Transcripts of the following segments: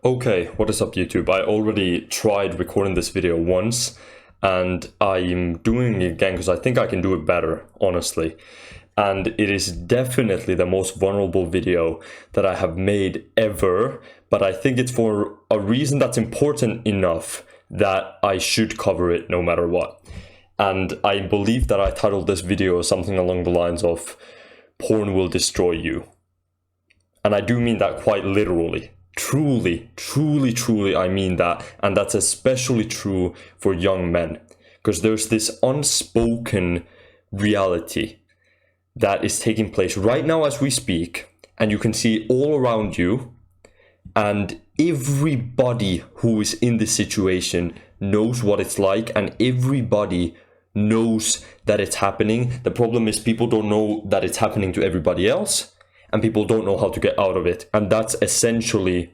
Okay, what is up YouTube? I already tried recording this video once and I'm doing it again because I think I can do it better, honestly. And it is definitely the most vulnerable video that I have made ever, but I think it's for a reason that's important enough that I should cover it no matter what. And I believe that I titled this video something along the lines of "Porn will destroy you." And I do mean that quite literally. Truly, I mean that. And that's especially true for young men. Because there's this unspoken reality that is taking place right now as we speak. And you can see it all around you. And everybody who is in this situation knows what it's like. And everybody knows that it's happening. The problem is people don't know that it's happening to everybody else. And people don't know how to get out of it. And that's essentially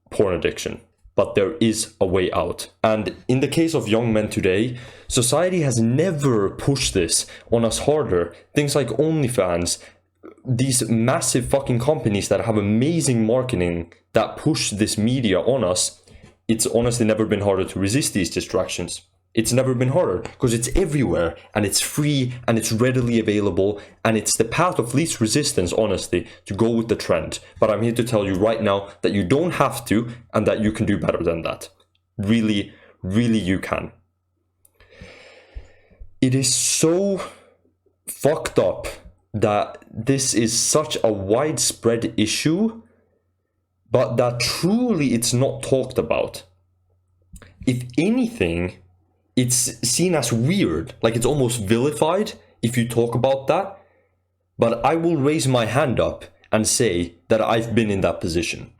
porn addiction. But there is a way out. And in the case of young men today, society has never pushed this on us harder. Things like OnlyFans, these massive fucking companies that have amazing marketing that push this media on us, it's honestly never been harder to resist these distractions. It's never been harder because it's everywhere and it's free and it's readily available and it's the path of least resistance, honestly, to go with the trend. But I'm here to tell you right now that you don't have to and that you can do better than that. Really, you can. It is so fucked up that this is such a widespread issue, but that truly it's not talked about. If anything, it's seen as weird, like it's almost vilified if you talk about that. But I will raise my hand up and say that I've been in that position.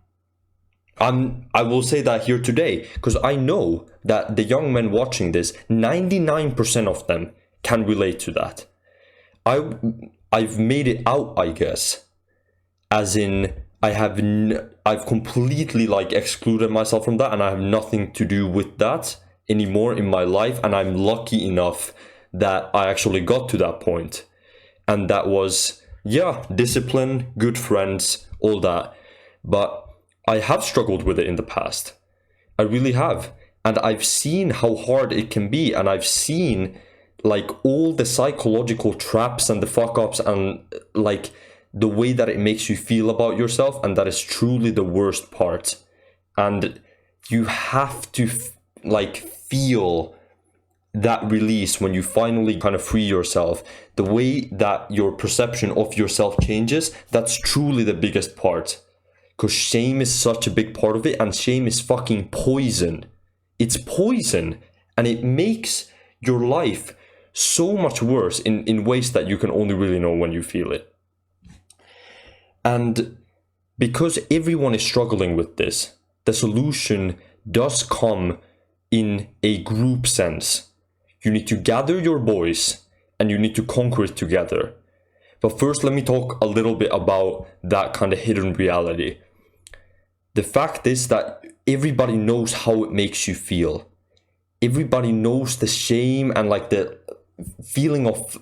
I will say that here today because I know that the young men watching this, 99% of them can relate to that. I've made it out, I guess, as in I've completely like excluded myself from that and I have nothing to do with that anymore in my life, and I'm lucky enough that I actually got to that point. And that was, discipline, good friends, all that. But I have struggled with it in the past. I really have. And I've seen how hard it can be, and I've seen like all the psychological traps and the fuck ups and like the way that it makes you feel about yourself, and that is truly the worst part. And you have to feel that release when you finally kind of free yourself. The way that your perception of yourself changes, that's truly the biggest part. Because shame is such a big part of it, and shame is fucking poison. It's poison, and it makes your life so much worse in ways that you can only really know when you feel it. And because everyone is struggling with this, the solution does come in a group sense. You need to gather your boys and you need to conquer it together. But first, let me talk a little bit about that kind of hidden reality. The fact is that everybody knows how it makes you feel. Everybody knows the shame and like the feeling of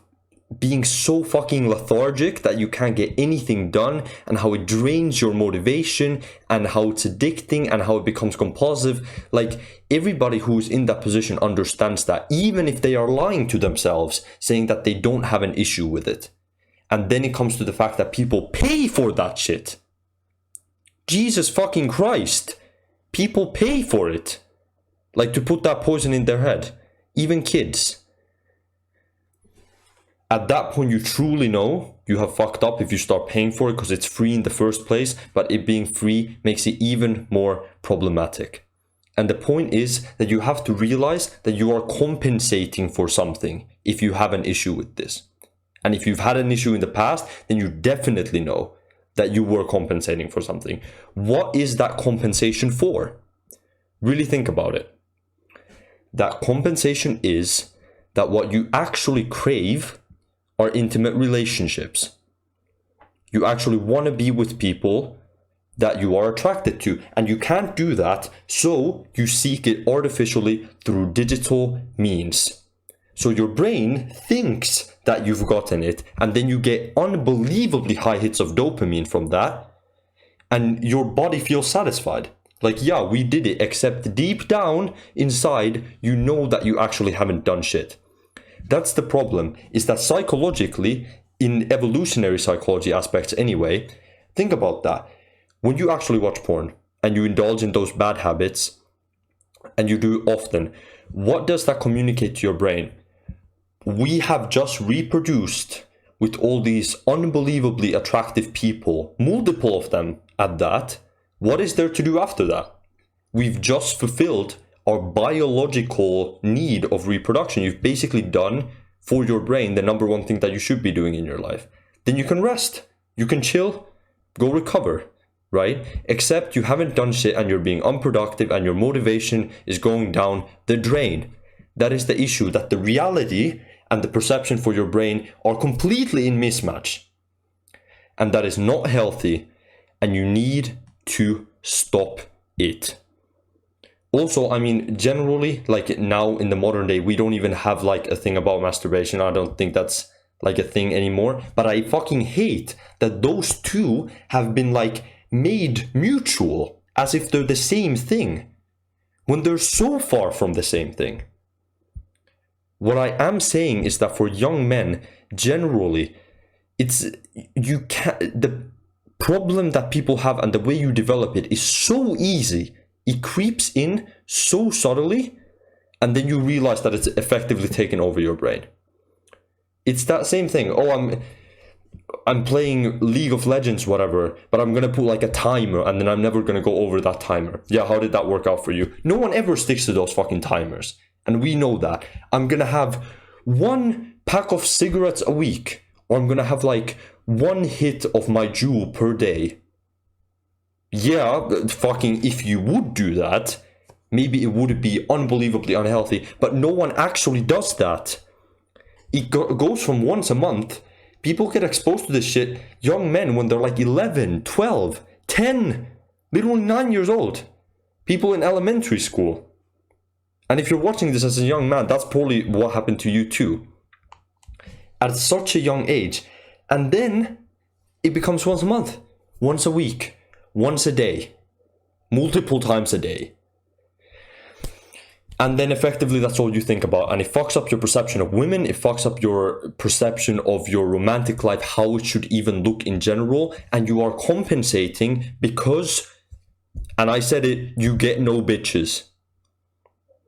being so fucking lethargic that you can't get anything done, and how it drains your motivation, and how it's addicting, and how it becomes compulsive. Like, everybody who's in that position understands that, even if they are lying to themselves, saying that they don't have an issue with it. And then it comes to the fact that people pay for that shit. Jesus fucking Christ. People pay for it. Like, to put that poison in their head. Even kids. At that point, you truly know you have fucked up if you start paying for it because it's free in the first place, but it being free makes it even more problematic. And the point is that you have to realize that you are compensating for something if you have an issue with this. And if you've had an issue in the past, then you definitely know that you were compensating for something. What is that compensation for? Really think about it. That compensation is that what you actually crave are intimate relationships. You actually want to be with people that you are attracted to, and you can't do that, so you seek it artificially through digital means. So your brain thinks that you've gotten it, and then you get unbelievably high hits of dopamine from that, and your body feels satisfied. Like, yeah, we did it, except deep down inside, you know that you actually haven't done shit. That's the problem, is that psychologically, in evolutionary psychology aspects anyway, think about that. When you actually watch porn and you indulge in those bad habits, and you do often, what does that communicate to your brain? We have just reproduced with all these unbelievably attractive people, multiple of them at that. What is there to do after that? We've just fulfilled our biological need of reproduction. You've basically done for your brain the number one thing that you should be doing in your life. Then you can rest, you can chill, go recover, right? Except you haven't done shit and you're being unproductive and your motivation is going down the drain. That is the issue, that the reality and the perception for your brain are completely in mismatch. And that is not healthy, and you need to stop it. Also, I mean, generally, like now in the modern day, we don't even have like a thing about masturbation. I don't think that's like a thing anymore. But I fucking hate that those two have been like made mutual, as if they're the same thing, when they're so far from the same thing. What I am saying is that for young men, generally, the problem that people have and the way you develop it is so easy. It creeps in so subtly, and then you realize that it's effectively taken over your brain. It's that same thing. Oh, I'm playing League of Legends, whatever, but I'm gonna put like a timer, and then I'm never gonna go over that timer. Yeah, how did that work out for you? No one ever sticks to those fucking timers, and we know that. I'm gonna have 1 pack of cigarettes a week, or I'm gonna have like 1 hit of my Juul per day. Yeah, fucking if you would do that, maybe it would be unbelievably unhealthy, but no one actually does that. It goes from once a month. People get exposed to this shit, young men, when they're like 11, 12, 10, literally 9 years old. People in elementary school. And if you're watching this as a young man, that's probably what happened to you too. At such a young age. And then it becomes once a month, once a week, once a day, multiple times a day. And then effectively that's all you think about. And it fucks up your perception of women. It fucks up your perception of your romantic life, how it should even look in general. And you are compensating because, and I said it, you get no bitches.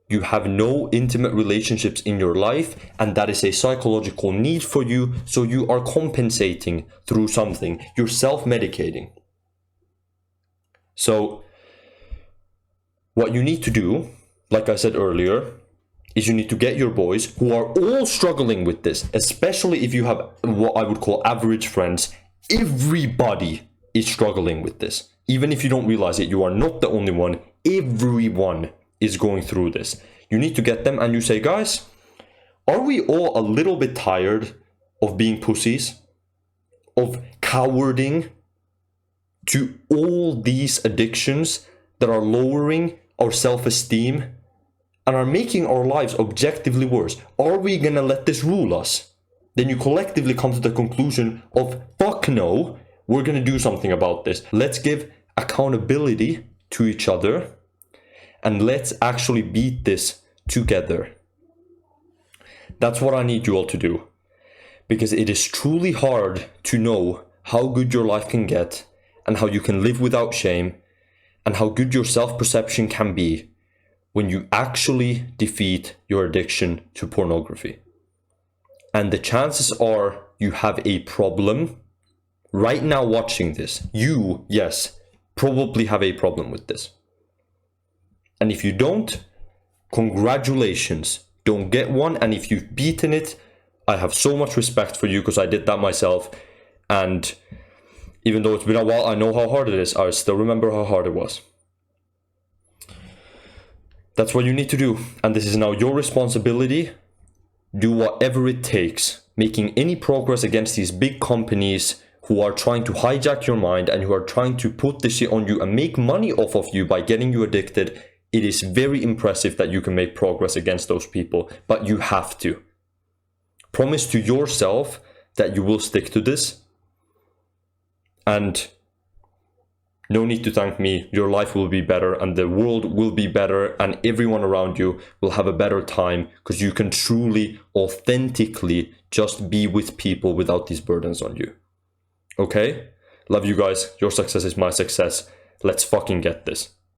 You have no intimate relationships in your life, and that is a psychological need for you. So you are compensating through something. You're self-medicating. So what you need to do, like I said earlier, is you need to get your boys who are all struggling with this, especially if you have what I would call average friends. Everybody is struggling with this. Even if you don't realize it, you are not the only one. Everyone is going through this. You need to get them and you say, guys, are we all a little bit tired of being pussies? Of cowarding to all these addictions that are lowering our self-esteem and are making our lives objectively worse? Are we gonna let this rule us? Then you collectively come to the conclusion of, fuck no, we're gonna do something about this. Let's give accountability to each other and let's actually beat this together. That's what I need you all to do. Because it is truly hard to know how good your life can get and how you can live without shame and how good your self-perception can be when you actually defeat your addiction to pornography. And the chances are you have a problem right now watching this. You, yes, probably have a problem with this. And if you don't, congratulations, don't get one. And if you've beaten it, I have so much respect for you because I did that myself. And even though it's been a while, I know how hard it is. I still remember how hard it was. That's what you need to do. And this is now your responsibility. Do whatever it takes, making any progress against these big companies who are trying to hijack your mind and who are trying to put this shit on you and make money off of you by getting you addicted. It is very impressive that you can make progress against those people, but you have to. Promise to yourself that you will stick to this. And No need to thank me. Your life will be better and the world will be better and everyone around you will have a better time because you can truly, authentically just be with people without these burdens on you. Okay? Love you guys. Your success is my success. Let's fucking get this.